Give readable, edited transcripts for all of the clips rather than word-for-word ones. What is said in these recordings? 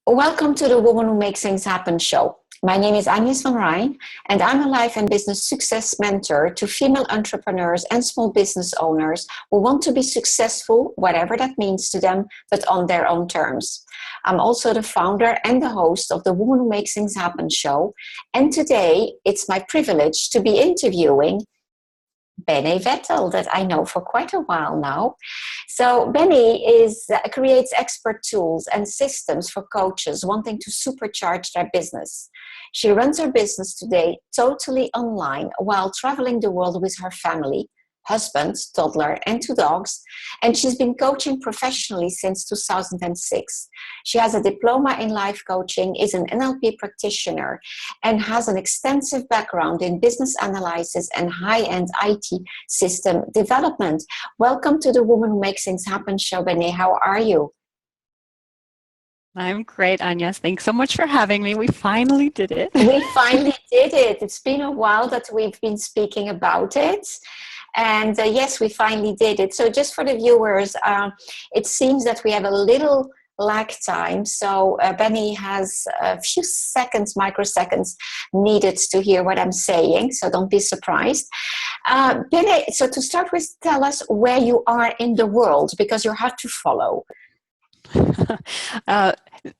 Welcome to the Woman Who Makes Things Happen show. My name is Agnes van Rhijn, and I'm a life and business success mentor to female entrepreneurs and small business owners who want to be successful, whatever that means to them, but on their own terms. I'm also the founder and the host of the Woman Who Makes Things Happen show, and today it's my privilege to be interviewing Benay Wettle, that I know for quite a while now. So Benay creates expert tools and systems for coaches wanting to supercharge their business. She runs her business today totally online while traveling the world with her family, husband, toddler, and 2 dogs, and she's been coaching professionally since 2006. She has a diploma in life coaching, is an NLP practitioner, and has an extensive background in business analysis and high-end IT system development. Welcome to the Woman Who Makes Things Happen show, Benay. How are you? I'm great, Agnes. Thanks so much for having me. We finally did it. We finally did it. It's been a while that we've been speaking about it. And yes, we finally did it. So just for the viewers, it seems that we have a little lag time. So Benny has a few seconds, microseconds needed to hear what I'm saying. So don't be surprised. Benny, so to start with, tell us where you are in the world, because you're hard to follow.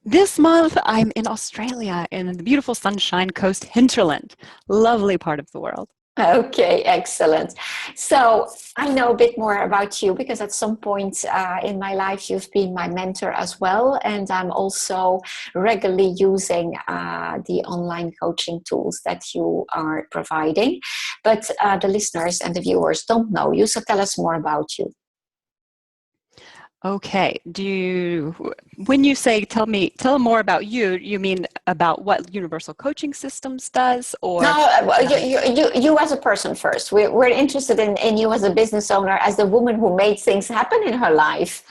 This month, I'm in Australia, in the beautiful Sunshine Coast hinterland. Lovely part of the world. Okay, excellent. So I know a bit more about you because at some point in my life you've been my mentor as well, and I'm also regularly using the online coaching tools that you are providing. But the listeners and the viewers don't know you, so tell us more about you. Okay. When you say tell them more about you, you mean about what Universal Coaching Systems does, or no? You as a person first. We're interested in you as a business owner, as the woman who made things happen in her life.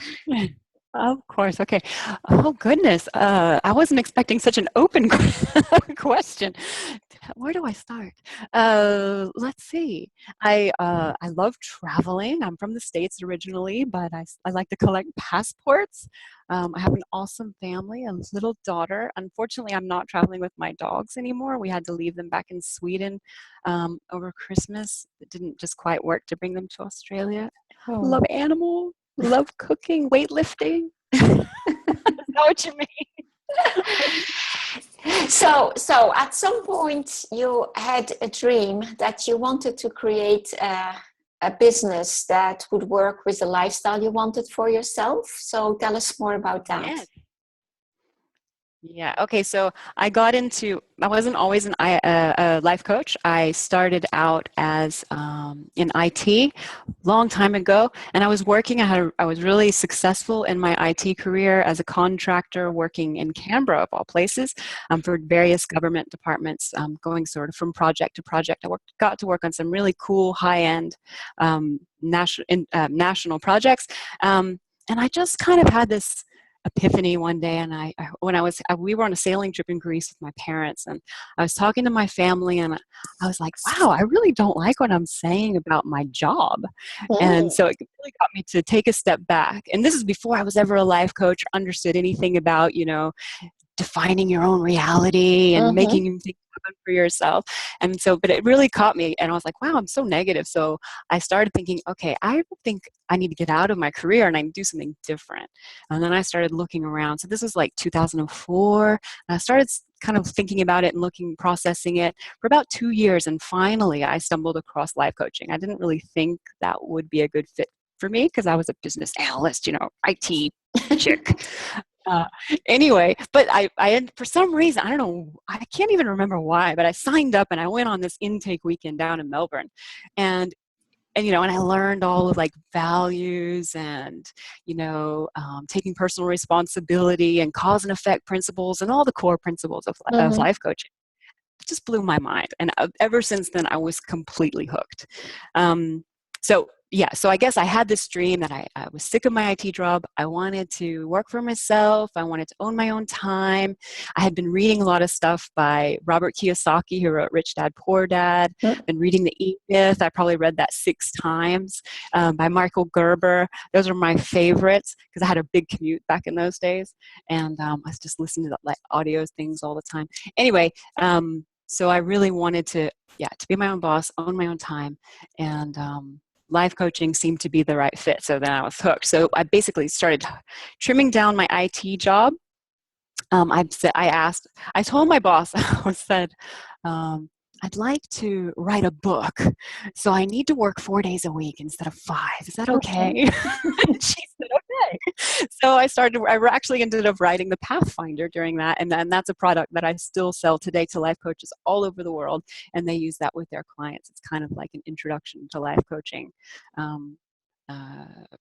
Of course. Okay. Oh goodness. I wasn't expecting such an open question. Where do I start? Let's see. I love traveling. I'm from the States originally, but I like to collect passports. I have an awesome family, a little daughter. Unfortunately, I'm not traveling with my dogs anymore. We had to leave them back in Sweden over Christmas. It didn't just quite work to bring them to Australia. Oh. Love animals. Love cooking, weightlifting. Is that what you mean? So at some point you had a dream that you wanted to create a business that would work with the lifestyle you wanted for yourself. So tell us more about that. Yes. Yeah. Okay. So I wasn't always a life coach. I started out as in IT long time ago, and I was working. I was really successful in my IT career as a contractor, working in Canberra of all places, for various government departments, going sort of from project to project. Got to work on some really cool high-end national projects, and I just kind of had this epiphany one day, and we were on a sailing trip in Greece with my parents, and I was talking to my family, and I was like, wow, I really don't like what I'm saying about my job. And so it really got me to take a step back. And this is before I was ever a life coach or understood anything about, defining your own reality and making things happen for yourself. And so, but it really caught me, and I was like, wow, I'm so negative. So I started thinking, okay, I think I need to get out of my career and I need to do something different. And then I started looking around. So this was like 2004. And I started kind of thinking about it and processing it for about 2 years. And finally I stumbled across life coaching. I didn't really think that would be a good fit for me because I was a business analyst, IT chick. Anyway, but I for some reason, I don't know, I can't even remember why, but I signed up and I went on this intake weekend down in Melbourne, and and I learned all of like values and taking personal responsibility and cause and effect principles and all the core principles of life coaching. It just blew my mind, and ever since then I was completely hooked. So so I guess I had this dream that I was sick of my IT job. I wanted to work for myself. I wanted to own my own time. I had been reading a lot of stuff by Robert Kiyosaki, who wrote Rich Dad, Poor Dad. Mm. Been reading The E-Myth. I probably read that 6 times. By Michael Gerber. Those are my favorites because I had a big commute back in those days. And I was just listening to like audio things all the time. Anyway, so I really wanted to be my own boss, own my own time. And life coaching seemed to be the right fit. So then I was hooked. So I basically started trimming down my IT job. I told my boss, I said, I'd like to write a book. So I need to work 4 days a week instead of 5. Is that okay? She said, okay. So I actually ended up writing the Pathfinder during that. And then that's a product that I still sell today to life coaches all over the world. And they use that with their clients. It's kind of like an introduction to life coaching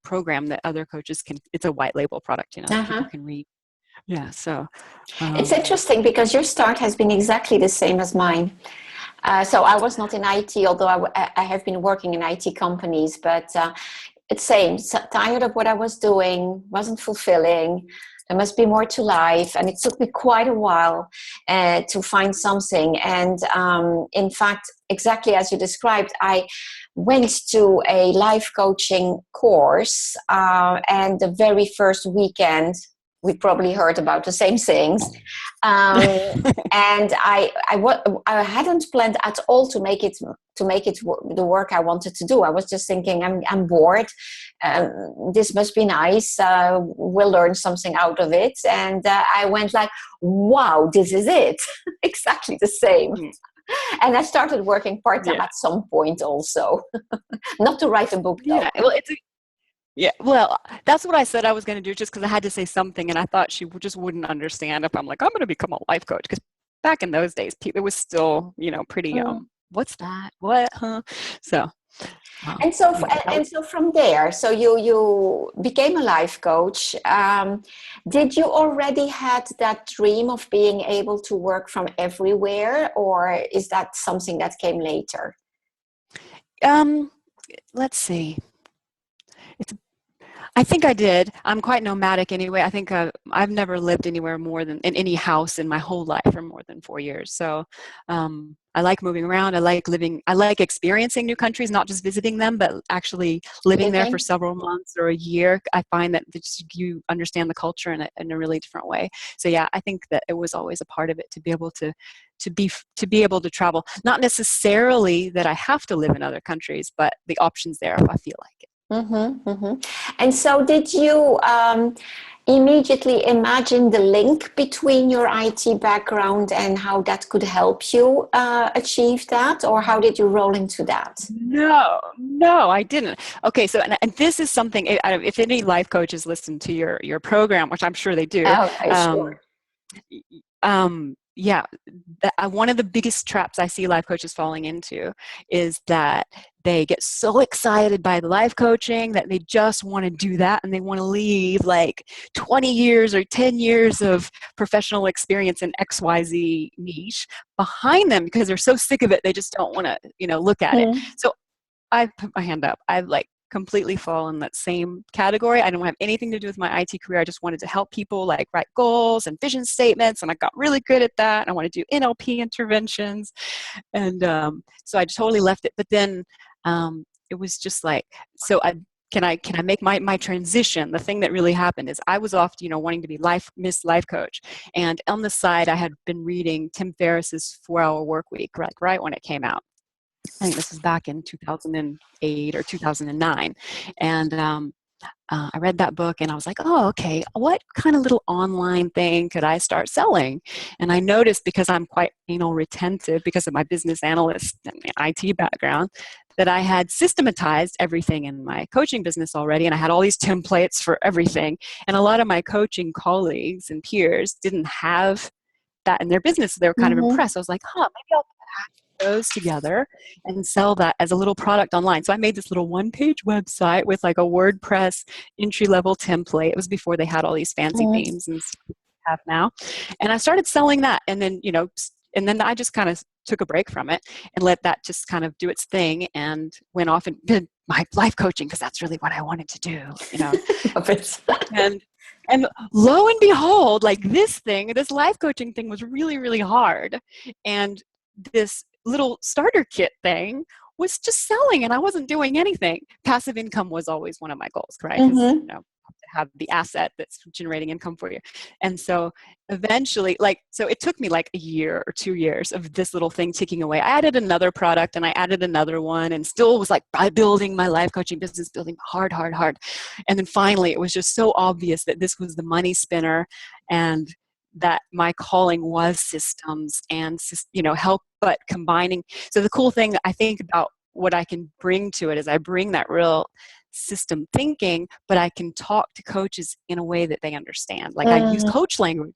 program that other coaches it's a white label product, people can read. Yeah, so. It's interesting because your start has been exactly the same as mine. So I was not in IT, although I have been working in IT companies, but it's same. Tired of what I was doing, wasn't fulfilling. There must be more to life. And it took me quite a while to find something. And in fact, exactly as you described, I went to a life coaching course and the very first weekend, we probably heard about the same things. And I hadn't planned at all to make it the work I wanted to do. I was just thinking, I'm bored. This must be nice. We'll learn something out of it. And I went like, wow, this is it. Exactly the same. And I started working part-time at some point also. Not to write a book, though. Well, that's what I said I was going to do just because I had to say something, and I thought she just wouldn't understand if I'm like, I'm going to become a life coach. Because back in those days, it was still, pretty, what's that? What? Huh? So. And so from there, so you became a life coach. Did you already had that dream of being able to work from everywhere, or is that something that came later? Let's see. I think I did. I'm quite nomadic anyway. I think I've never lived anywhere more than in any house in my whole life for more than 4 years. So I like moving around. I like experiencing new countries, not just visiting them, but actually living there for several months or a year. I find that you understand the culture in a really different way. So yeah, I think that it was always a part of it to be able to be able to travel. Not necessarily that I have to live in other countries, but the options there if I feel like it. Mm-hmm, mm-hmm. And so did you immediately imagine the link between your IT background and how that could help you achieve that? Or how did you roll into that? No, I didn't. Okay, so and this is something, if any life coaches listen to your program, which I'm sure they do. Okay, sure. One of the biggest traps I see life coaches falling into is that they get so excited by the life coaching that they just want to do that, and they want to leave like 20 years or 10 years of professional experience in XYZ niche behind them because they're so sick of it they just don't want to look at it. So I put my hand up. I've completely fall in that same category. I don't have anything to do with my IT career. I just wanted to help people write goals and vision statements, and I got really good at that. And I want to do NLP interventions, and so I totally left it. But then it was just can I make my transition? The thing that really happened is I was off, wanting to be Miss Life Coach, and on the side I had been reading Tim Ferriss's 4-Hour Work Week right when it came out. I think this was back in 2008 or 2009. And I read that book and I was like, oh, okay, what kind of little online thing could I start selling? And I noticed, because I'm quite anal retentive because of my business analyst and IT background, that I had systematized everything in my coaching business already. And I had all these templates for everything. And a lot of my coaching colleagues and peers didn't have that in their business. So they were kind of impressed. I was like, maybe I'll those together and sell that as a little product online. So I made this little one-page website with a WordPress entry-level template. It was before they had all these fancy themes and stuff we have now. And I started selling that, and then I just kind of took a break from it and let that just kind of do its thing, and went off and did my life coaching because that's really what I wanted to do, you know. Love it. And lo and behold, like this life coaching thing was really, really hard. And this little starter kit thing was just selling and I wasn't doing anything. Passive income was always one of my goals, right? Because, Mm-hmm. to have the asset that's generating income for you. And so eventually, so it took me like a year or 2 years of this little thing ticking away. I added another product and I added another one and still was like building my life coaching business, building hard. And then finally, it was just so obvious that this was the money spinner and that my calling was systems and, help, but combining. So the cool thing I think about what I can bring to it is I bring that real system thinking, but I can talk to coaches in a way that they understand. Like I use coach language,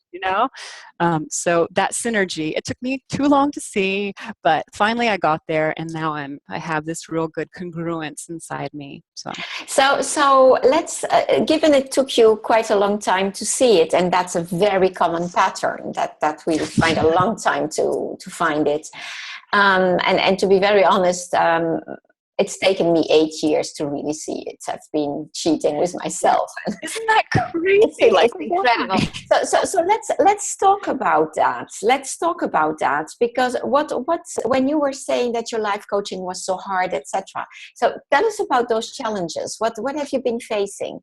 so that synergy, it took me too long to see, but finally I got there and now I have this real good congruence inside me. So let's, given it took you quite a long time to see it, and that's a very common pattern that we find a long time to find it. And to be very honest, it's taken me 8 years to really see it. I've been cheating with myself. Isn't that crazy? It's incredible. So let's talk about that. Let's talk about that because when you were saying that your life coaching was so hard, etc. So tell us about those challenges. What have you been facing?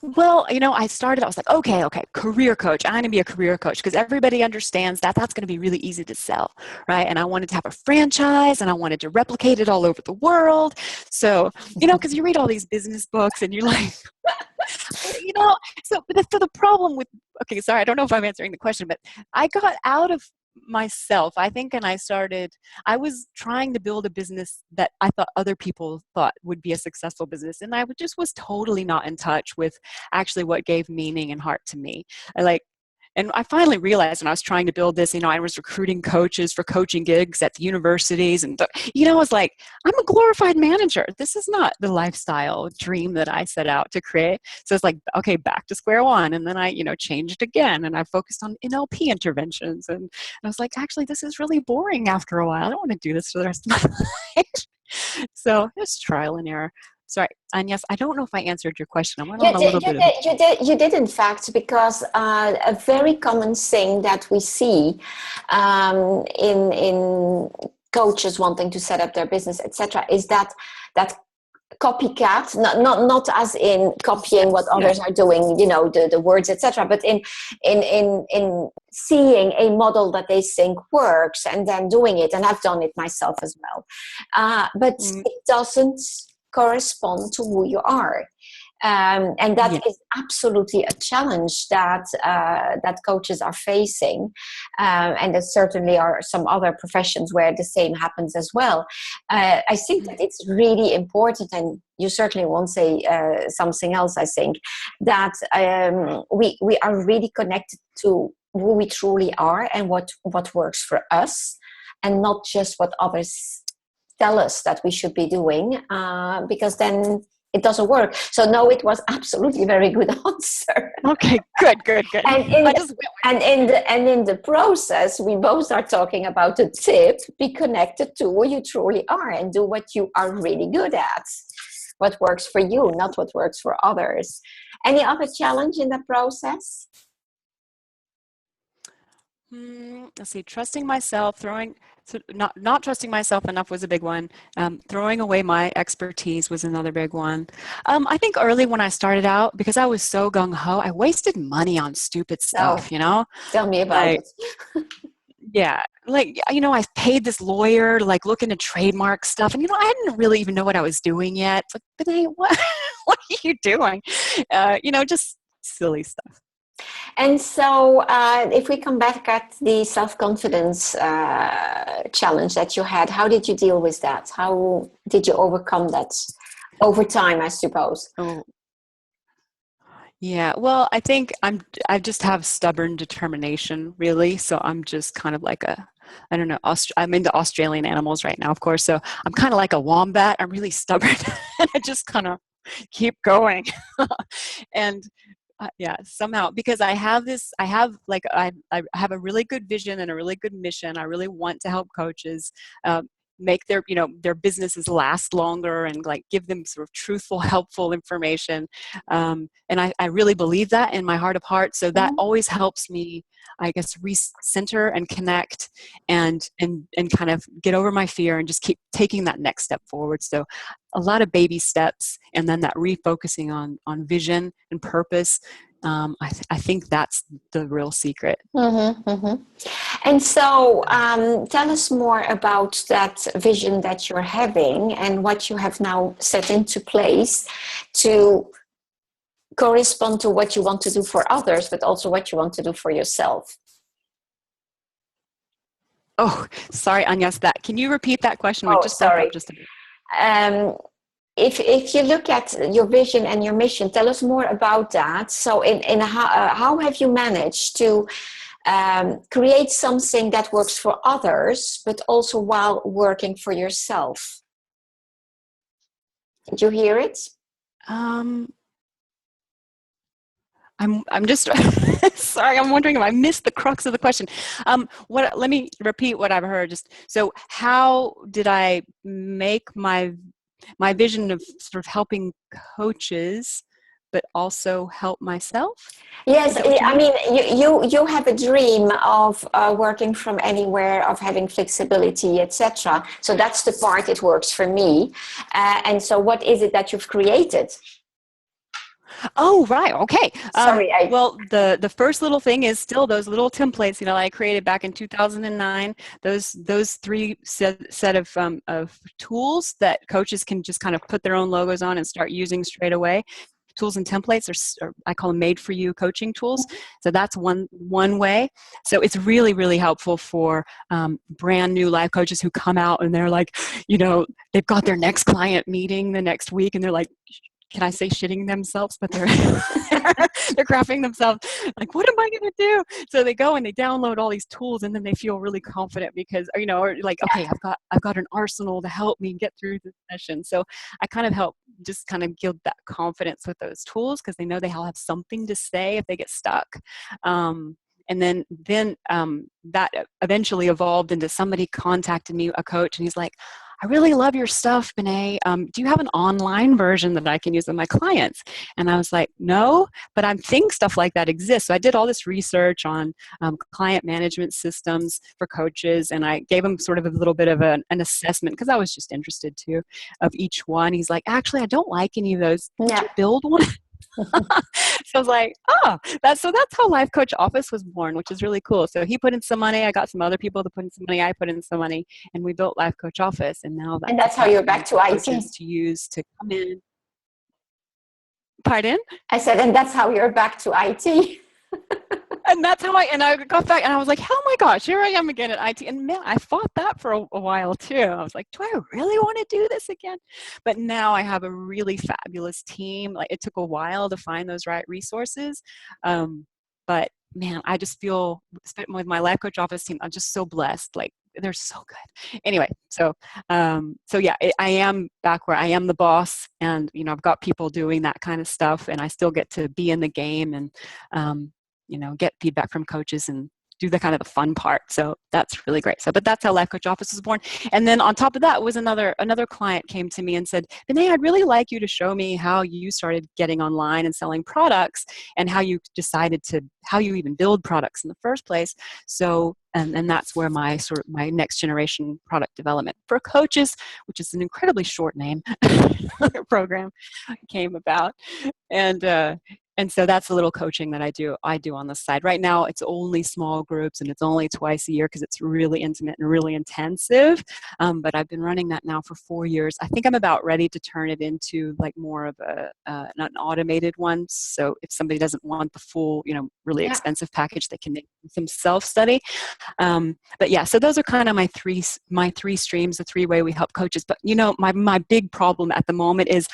Well, I was like, okay, career coach. I'm going to be a career coach because everybody understands that that's going to be really easy to sell, right? And I wanted to have a franchise and I wanted to replicate it all over the world. So, because you read all these business books and you're like, so the problem with, okay, sorry, I don't know if I'm answering the question, but I got out of myself, I think, and I was trying to build a business that I thought other people thought would be a successful business. And I just was totally not in touch with actually what gave meaning and heart to me. And I finally realized when I was trying to build this, I was recruiting coaches for coaching gigs at the universities. And, I was like, I'm a glorified manager. This is not the lifestyle dream that I set out to create. So it's like, okay, back to square one. And then I, changed again. And I focused on NLP interventions. And I was like, actually, this is really boring after a while. I don't want to do this for the rest of my life. So it's trial and error. Sorry, Agnes, I don't know if I answered your question. I went on a little bit. You did, in fact, because a very common thing that we see in coaches wanting to set up their business, etc., is that copycat, not as in copying what others are doing, the words, etc., but in seeing a model that they think works and then doing it. And I've done it myself as well, but it doesn't correspond to who you are, and that is absolutely a challenge that coaches are facing, and there certainly are some other professions where the same happens as well. I think that it's really important, and you certainly won't say something else. I think that we are really connected to who we truly are and what works for us, and not just what others tell us that we should be doing, because then it doesn't work. So no, it was absolutely a very good answer. Okay, good. And in the process, we both are talking about the tip: be connected to who you truly are and do what you are really good at. What works for you, not what works for others. Any other challenge in the process? Let's see. Trusting myself, not trusting myself enough was a big one. Throwing away my expertise was another big one. I think early when I started out, because I was so gung-ho, I wasted money on stupid stuff, Tell me about it. Yeah. I paid this lawyer to look into trademark stuff. And, I didn't really even know what I was doing yet. It's like, but hey, what are you doing? Just silly stuff. And so if we come back at the self-confidence challenge that you had, how did you deal with that? How did you overcome that over time, I suppose? Oh. Yeah, well, I think I just have stubborn determination, really. So I'm just kind of like I don't know, I'm into Australian animals right now, of course. So I'm kind of like a wombat. I'm really stubborn and I just kind of keep going. And somehow, because I have a really good vision and a really good mission. I really want to help coaches. make their, their businesses last longer and like give them sort of truthful, helpful information. And I really believe that in my heart of hearts. So that always helps me, I guess, recenter and connect and kind of get over my fear and just keep taking that next step forward. So a lot of baby steps, and then that refocusing on vision and purpose. I think that's the real secret. And so tell us more about that vision that you're having and what you have now set into place to correspond to what you want to do for others, but also what you want to do for yourself. Oh, sorry, Anya, can you repeat that question? We just sorry. broke up just a bit. If you look at your vision and your mission, tell us more about that. So in how have you managed to create something that works for others, but also while working for yourself? Did you hear it? I'm just sorry. I'm wondering if I missed the crux of the question. Let me repeat what I've heard. So how did I make my vision of sort of helping coaches, but also help myself? Yes, I mean, you have a dream of working from anywhere, of having flexibility, etc. So that's the part it works for me. And so what is it that you've created? Oh, right. Okay. Sorry. Well, the first little thing is still those little templates, I created back in 2009, those three set of tools that coaches can just kind of put their own logos on and start using straight away. Tools and templates are I call them made for you coaching tools. So that's one way. So it's really, really helpful for brand new life coaches who come out and they're like, they've got their next client meeting the next week and they're like, can I say shitting themselves? But they're they're crapping themselves. Like, what am I going to do? So they go and they download all these tools, and then they feel really confident because, or like, okay, I've got an arsenal to help me get through the session. So I kind of help just kind of build that confidence with those tools because they know they have something to say if they get stuck. And then that eventually evolved into somebody contacted me, a coach, and he's like, I really love your stuff, Benay. Do you have an online version that I can use with my clients? And I was like, no, but I think stuff like that exists. So I did all this research on client management systems for coaches, and I gave him sort of a little bit of an assessment because I was just interested too of each one. He's like, actually, I don't like any of those. Did you build one? So I was like, that's how Life Coach Office was born, which is really cool. So he put in some money, I got some other people to put in some money, I put in some money, and we built Life Coach Office. And now that's how you're back to IT. To use to come in. Pardon? I said, and that's how you're back to IT. And that's how I got back and I was like, oh my gosh, here I am again at IT. And man, I fought that for a while too. I was like, do I really want to do this again? But now I have a really fabulous team. Like, it took a while to find those right resources. But man, I just feel with my Life Coach Office team, I'm just so blessed. Like, they're so good. Anyway, so yeah, I am back where I am the boss, and I've got people doing that kind of stuff, and I still get to be in the game and get feedback from coaches and do the kind of the fun part. So that's really great. So, but that's how Life Coach Office was born. And then on top of that was another client came to me and said, Benay, I'd really like you to show me how you started getting online and selling products and how you decided how you even build products in the first place. So, and that's where my next generation product development for coaches, which is an incredibly short name program, came about. And so that's a little coaching that I do on the side. Right now, it's only small groups and it's only twice a year because it's really intimate and really intensive. But I've been running that now for 4 years. I think I'm about ready to turn it into like more of an automated one. So if somebody doesn't want the full, really expensive package, they can make some self-study. But yeah, so those are kind of my three streams, the three way we help coaches. But my big problem at the moment is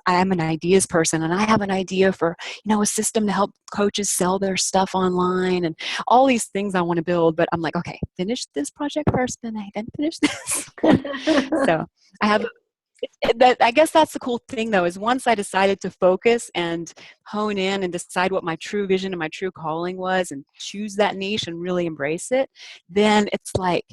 I'm an ideas person, and I have an idea for a system to help coaches sell their stuff online and all these things I want to build. But I'm like, okay, finish this project first, then finish this. So I have I guess that's the cool thing though, is once I decided to focus and hone in and decide what my true vision and my true calling was and choose that niche and really embrace it, then it's like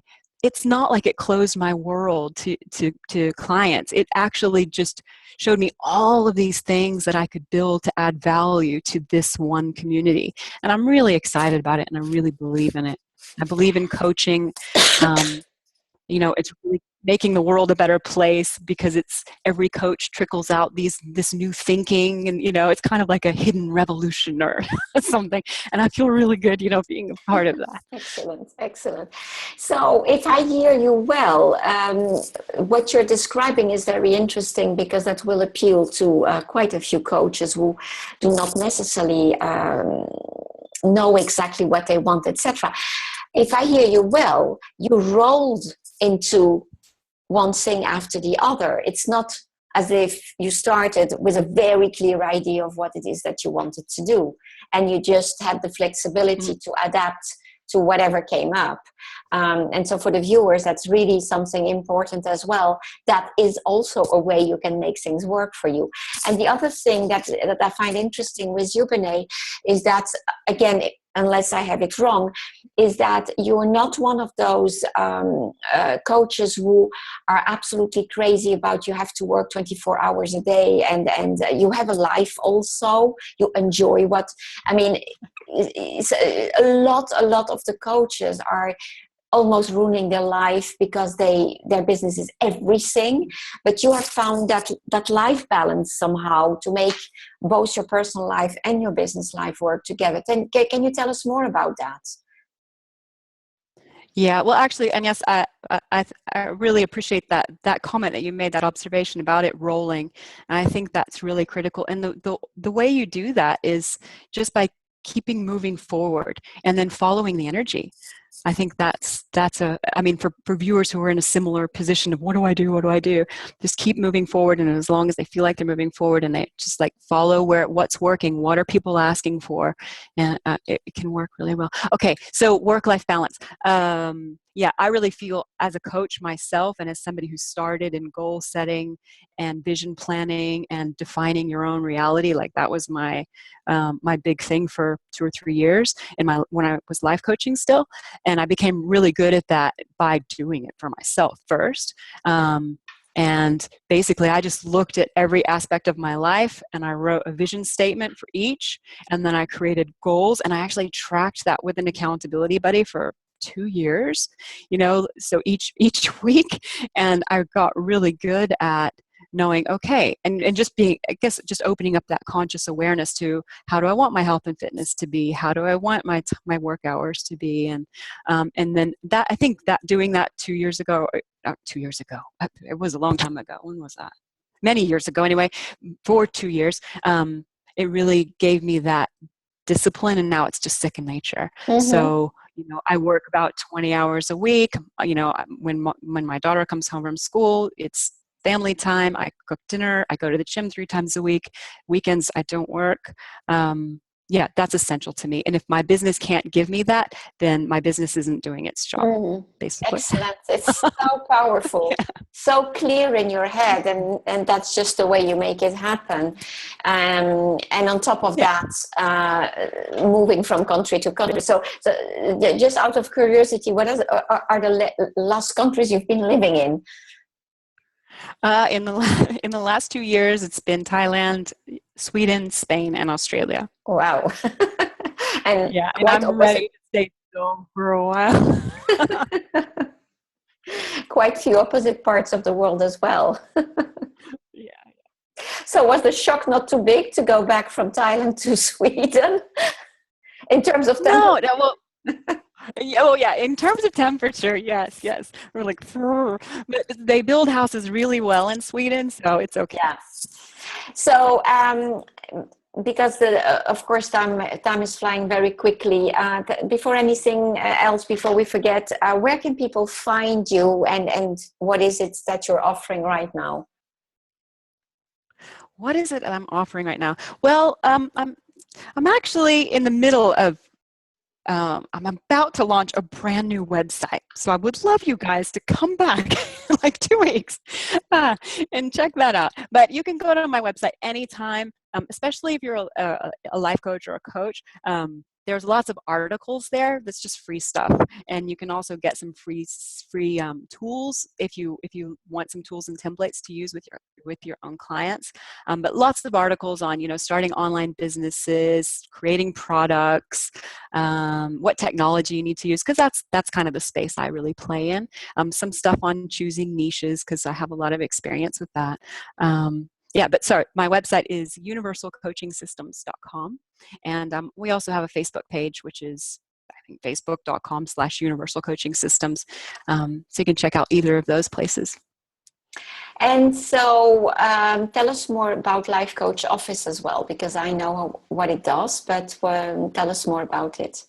it's not like it closed my world to clients. It actually just showed me all of these things that I could build to add value to this one community. And I'm really excited about it, and I really believe in it. I believe in coaching. It's really making the world a better place, because it's every coach trickles out this new thinking, and it's kind of like a hidden revolution or something. And I feel really good, being a part of that. Excellent. So if I hear you well, what you're describing is very interesting, because that will appeal to quite a few coaches who do not necessarily know exactly what they want, etc. If I hear you well, you rolled into one thing after the other. It's not as if you started with a very clear idea of what it is that you wanted to do, and you just had the flexibility to adapt to whatever came up. And so for the viewers, that's really something important as well. That is also a way you can make things work for you. And the other thing that I find interesting with you, Benay, is that, again, unless I have it wrong, is that you're not one of those coaches who are absolutely crazy about you have to work 24 hours a day, and you have a life also. You enjoy what, I mean, it's a lot of the coaches are almost ruining their life because their business is everything. But you have found that life balance somehow to make both your personal life and your business life work together. Can you tell us more about that? Yeah, well, actually, and yes, I really appreciate that comment that you made, that observation about it rolling, and I think that's really critical. And the way you do that is just by keeping moving forward and then following the energy. I think for viewers who are in a similar position of what do I do, just keep moving forward, and as long as they feel like they're moving forward and they just like follow what's working, what are people asking for, and it can work really well. Okay, so work-life balance. Yeah, I really feel as a coach myself, and as somebody who started in goal setting and vision planning and defining your own reality, like that was my big thing for 2 or 3 years when I was life coaching still. And I became really good at that by doing it for myself first. And basically, I just looked at every aspect of my life, and I wrote a vision statement for each. And then I created goals, and I actually tracked that with an accountability buddy for 2 years, so each week. And I got really good at knowing, okay, and just being, I guess, just opening up that conscious awareness to how do I want my health and fitness to be? How do I want my work hours to be? And then that, I think that doing that 2 years ago, not 2 years ago, it was a long time ago. When was that? Many years ago, anyway, for 2 years, it really gave me that discipline, and now it's just second nature. Mm-hmm. So, I work about 20 hours a week. When my daughter comes home from school, it's family time. I cook dinner. I go to the gym 3 times a week. Weekends, I don't work. Yeah, that's essential to me. And if my business can't give me that, then my business isn't doing its job, basically. Excellent. It's so powerful, yeah. So clear in your head, and that's just the way you make it happen. And on top of that, moving from country to country. So just out of curiosity, what are the last countries you've been living in? In the last 2 years, it's been Thailand, Sweden, Spain, and Australia. Wow! And I'm ready to stay still for a while. Quite few opposite parts of the world as well. Yeah. So was the shock not too big to go back from Thailand to Sweden in terms of temperature? No, well. Yeah. In terms of temperature, yes. We're like, but they build houses really well in Sweden, so it's okay. Yeah. So, because of course time is flying very quickly. Before anything else, before we forget, where can people find you, and what is it that you're offering right now? What is it that I'm offering right now? Well, I'm actually in the middle of. I'm about to launch a brand new website. So I would love you guys to come back in like 2 weeks and check that out. But you can go to my website anytime, especially if you're a life coach or a coach. there's lots of articles there that's just free stuff, and you can also get some free tools if you want some tools and templates to use with your own clients. But lots of articles on, you know, starting online businesses, creating products, what technology you need to use, because that's kind of the space I really play in. Some stuff on choosing niches, because I have a lot of experience with that. Yeah, but sorry, my website is universalcoachingsystems.com. And we also have a Facebook page, which is, I think, facebook.com/universalcoachingsystems. So you can check out either of those places. And so tell us more about Life Coach Office as well, because I know what it does, but tell us more about it.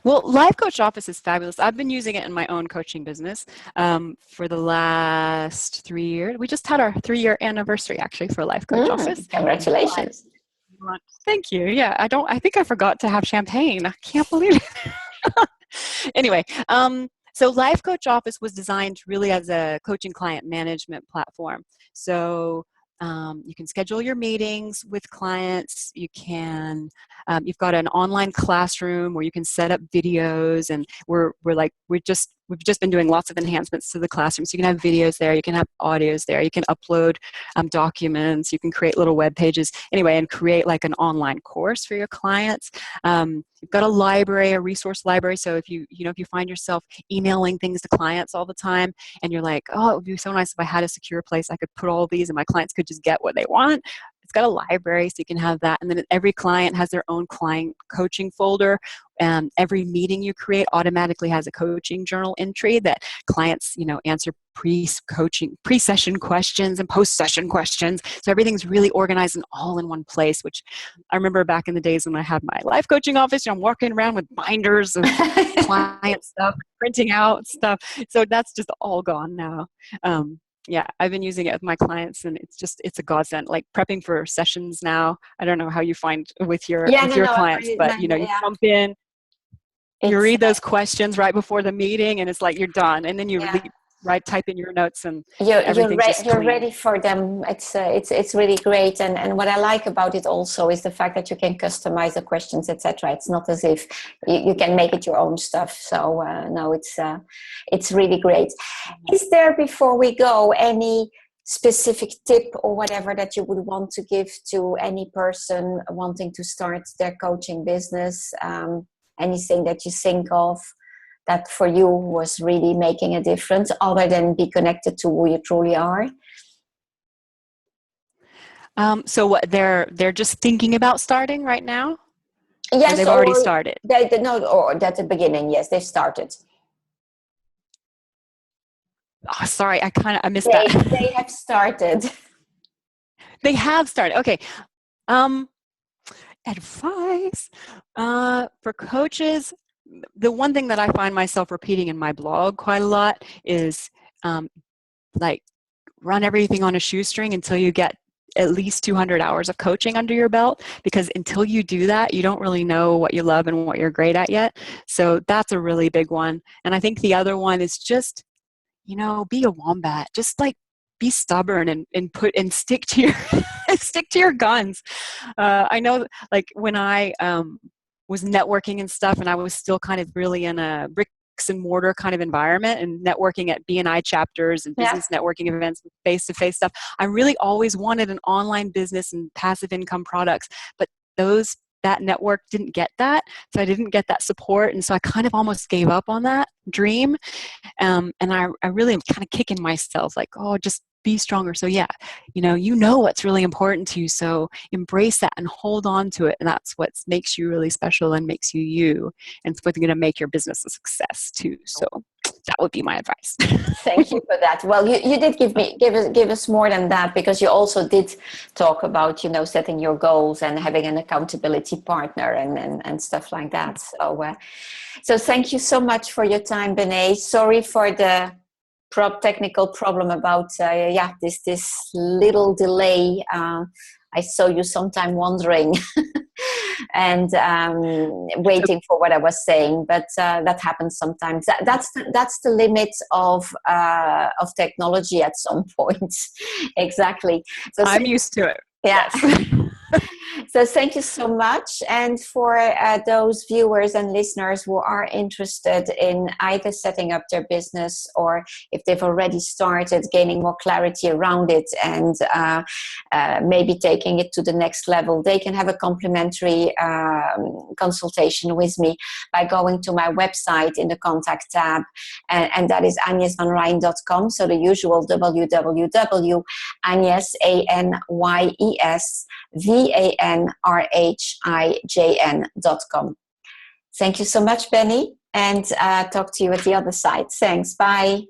Well, Life Coach Office is fabulous. I've been using it in my own coaching business for the last 3 years. We just had our 3-year anniversary, actually, for Life Coach Office. Congratulations. Thank you. Yeah, I think I forgot to have champagne. I can't believe it. Anyway, so Life Coach Office was designed really as a coaching client management platform. So you can schedule your meetings with clients. You can, you've got an online classroom where you can set up videos, and we've just been doing lots of enhancements to the classroom. So you can have videos there, you can have audios there, you can upload documents, you can create little web pages, anyway, and create like an online course for your clients. You've got a library, a resource library. So if you find yourself emailing things to clients all the time, and you're like, oh, it would be so nice if I had a secure place I could put all these and my clients could just get what they want. It's got a library, so you can have that. And then every client has their own client coaching folder. Every meeting you create automatically has a coaching journal entry that clients, answer pre-session questions and post-session questions. So everything's really organized and all in one place, which I remember back in the days when I had my life coaching office, I'm walking around with binders of client stuff, printing out stuff. So that's just all gone now. Yeah, I've been using it with my clients, and it's a godsend. Like prepping for sessions now. I don't know how you find with your clients, but you jump in, you read those questions right before the meeting, and it's like you're done, and then you type in your notes, and you're ready for them. It's really great, and what I like about it also is the fact that you can customize the questions, etc. It's not as if you can make it your own stuff. So no, it's really great. Is there, before we go, any specific tip or whatever that you would want to give to any person wanting to start their coaching business? Anything that you think of that for you was really making a difference, other than be connected to who you truly are? So what, they're just thinking about starting right now? Yes, or they've already started. Or at the beginning, yes, they've started. Oh, sorry, I missed that. They have started. They have started. Okay. Advice for coaches. The one thing that I find myself repeating in my blog quite a lot is run everything on a shoestring until you get at least 200 hours of coaching under your belt, because until you do that, you don't really know what you love and what you're great at yet. So that's a really big one. And I think the other one is just, be a wombat. Just be stubborn and stick to your stick to your guns. I know, when I was networking and stuff, and I was still kind of really in a bricks and mortar kind of environment, and networking at BNI chapters and business networking events, face-to-face stuff. I really always wanted an online business and passive income products, but that network didn't get that. So I didn't get that support. And so I kind of almost gave up on that dream. And I really am kind of kicking myself, just be stronger. So what's really important to you. So embrace that and hold on to it. And that's what makes you really special and makes you you. And it's what's going to make your business a success too. So that would be my advice. Thank you for that. Well, you did give us more than that, because you also did talk about, setting your goals and having an accountability partner and stuff like that. So thank you so much for your time, Benay. Sorry for the technical problem about this little delay. I saw you sometime wandering and waiting for what I was saying, but that happens sometimes. That's the limit of technology at some point. Exactly. So I'm used to it. Yeah. Yes. So thank you so much. And for those viewers and listeners who are interested in either setting up their business, or if they've already started, gaining more clarity around it and maybe taking it to the next level, they can have a complimentary consultation with me by going to my website in the contact tab. And that is agnesvanrijn.com. So the usual www.agnesvanrhijn.com. Thank you so much, Benny, and talk to you at the other side. Thanks. Bye.